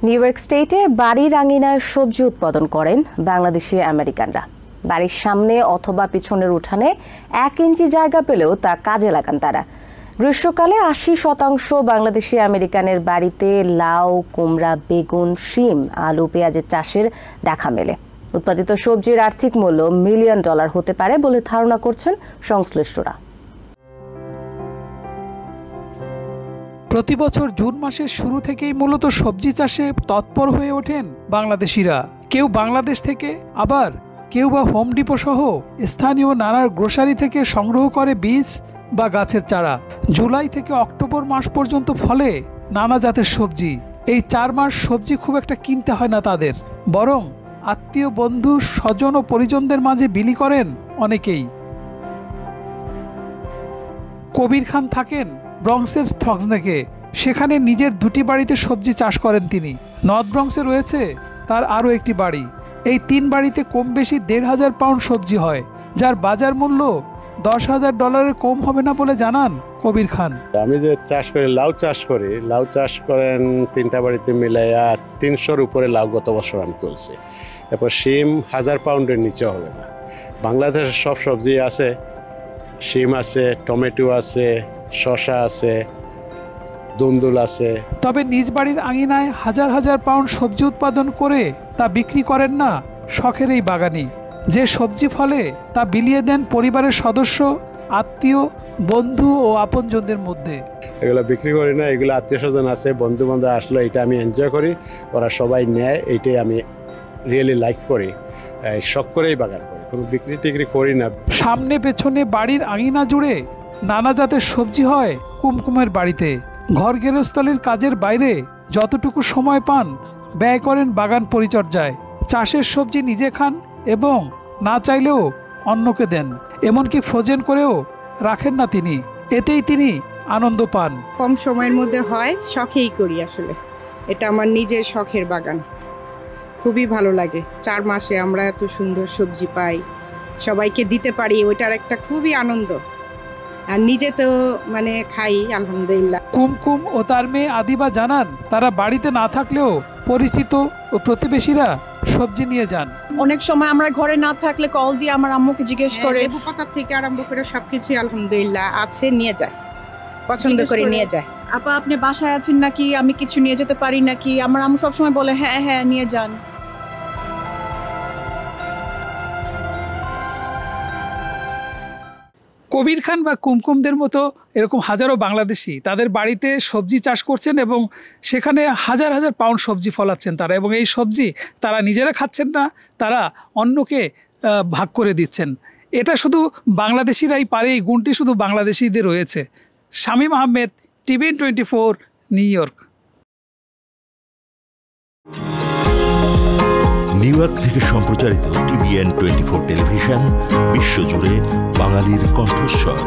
New York স্টেটে বাড়ির আঙিনায় সবজি উৎপাদন করেন বাংলাদেশি আমেরিকানরা। বাড়ির সামনে অথবা পিছনের উঠানে 1 ইঞ্চি জায়গা পেলেও তা কাজে লাগান তারা। গ্রীষ্মকালে 80% বাংলাদেশি আমেরিকানের বাড়িতে লাউ, কুমড়া, বেগুন, শিম, আলু, পেঁয়াজের চাষের দেখা মেলে। উৎপাদিত সবজির আর্থিক মূল্য $1 মিলিয়ন হতে পারে বলে ধারণা করছেন সংশ্লিষ্টরা। প্রতি বছর জুন মাসের শুরু থেকেই মূলত সবজি চাষে তৎপর হয়ে ওঠেন বাংলাদেশিরা। কেউ বাংলাদেশ থেকে, আবার কেউ বা হোম ডিপো সহ স্থানীয় নানা গ্রোসারি থেকে সংগ্রহ করে বীজ বা গাছের চারা। জুলাই থেকে অক্টোবর মাস পর্যন্ত ফলে নানা জাতের সবজি। এই 4 মাস সবজি খুব একটা কিনতে হয় না তাদের, বরং আত্মীয়, বন্ধু, স্বজন ও পরিজনদের মাঝে বিলি করেন অনেকেই। কবির খান থাকেন ব্রঙ্কসের থক্সনেকে। সেখানে নিজের 2টি বাড়িতে সবজি চাষ করেন তিনি। নর্থ ব্রঙ্কসে রয়েছে তার আরও একটি বাড়ি। এই 3 বাড়িতে কম বেশি 1,500 পাউন্ড সবজি হয়, যার বাজার মূল্য $10,000 কম হবে না বলে জানান কবির খান। আমি যে চাষ করি, লাউ চাষ করি, লাউ চাষ করেন 3টা বাড়িতে মিলাইয়া 300-র উপরে লাউ গত বছর আমি তুলছি। এরপর শিম 1000 পাউন্ডের নিচে হবে না। বাংলাদেশের সব সবজি আছে, শিম আছে, টমেটো আছে, শসা আছে, দুন্দুল আছে। তবে নিজ বাড়ির আঙিনায় হাজার হাজার পাউন্ড সবজি উৎপাদন করে তা বিক্রি করেন না শখের এই বাগানি। যে সবজি ফলে তা বিলিয়ে দেন পরিবারের সদস্য, আত্মীয়, বন্ধু ও আপনজনদের মধ্যে। এগুলো বিক্রি করি না, এগুলো আত্মীয় স্বজন আছে, বন্ধু বান্ধব আসলে এটা আমি এনজয় করি, ওরা সবাই নেয়, এইটাই আমি রিয়েলি লাইক করি, শখ করেই বাগান করি, কোনো বিক্রি টিক্রি করি না। সামনে পেছনে বাড়ির আঙিনা জুড়ে নানা জাতের সবজি হয় কুমকুমের বাড়িতে। ঘর গৃহস্থলীর কাজের বাইরে যতটুকু সময় পান ব্যয় করেন বাগান পরিচর্যায়। চাষের সবজি নিজে খান এবং না চাইলেও অন্যকে দেন, এমনকি ফ্রোজেন করেও রাখেন না তিনি। এতেই তিনি আনন্দ পান। কম সময়ের মধ্যে হয়, শখেই করি। আসলে এটা আমার নিজের শখের বাগান, খুবই ভালো লাগে। 4 মাসে আমরা এত সুন্দর সবজি পাই, সবাইকে দিতে পারি, ওইটার একটা খুবই আনন্দ। আর নিজে তো খাই, আলহামদুলিল্লাহ। কুমকুম ও তার মেয়ে আদিবা জানান, তারা বাড়িতে না থাকলেও পরিচিত ও প্রতিবেশীরা সবজি নিয়ে যান। অনেক সময় আমরা ঘরে না থাকলে কল দিয়ে আমার আম্মুকে জিজ্ঞেস করে, লেবু পাতা থেকে আরম্ভ করে সবকিছু আলহামদুলিল্লাহ আছে, নিয়ে যায়, পছন্দ করে নিয়ে যায়। আপা আপনি বাসায় আছেন নাকি, আমি কিছু নিয়ে যেতে পারি নাকি? আমার আম্মু সবসময় বলে হ্যাঁ হ্যাঁ নিয়ে যান। কবির খান বা কুমকুমদের মতো এরকম হাজারো বাংলাদেশি তাদের বাড়িতে সবজি চাষ করছেন এবং সেখানে হাজার হাজার পাউন্ড সবজি ফলাচ্ছেন তারা, এবং এই সবজি তারা নিজেরা খাচ্ছেন না, তারা অন্যকে ভাগ করে দিচ্ছেন। এটা শুধু বাংলাদেশিরাই পারে, এই গুণটি শুধু বাংলাদেশিদের রয়েছে। Shamim Ahmed, TVN 24, new York. New York থেকে সম্প্রচারিত TVN 24 টেলিভিশন বিশ্বজুড়ে বাঙালির কণ্ঠস্বর।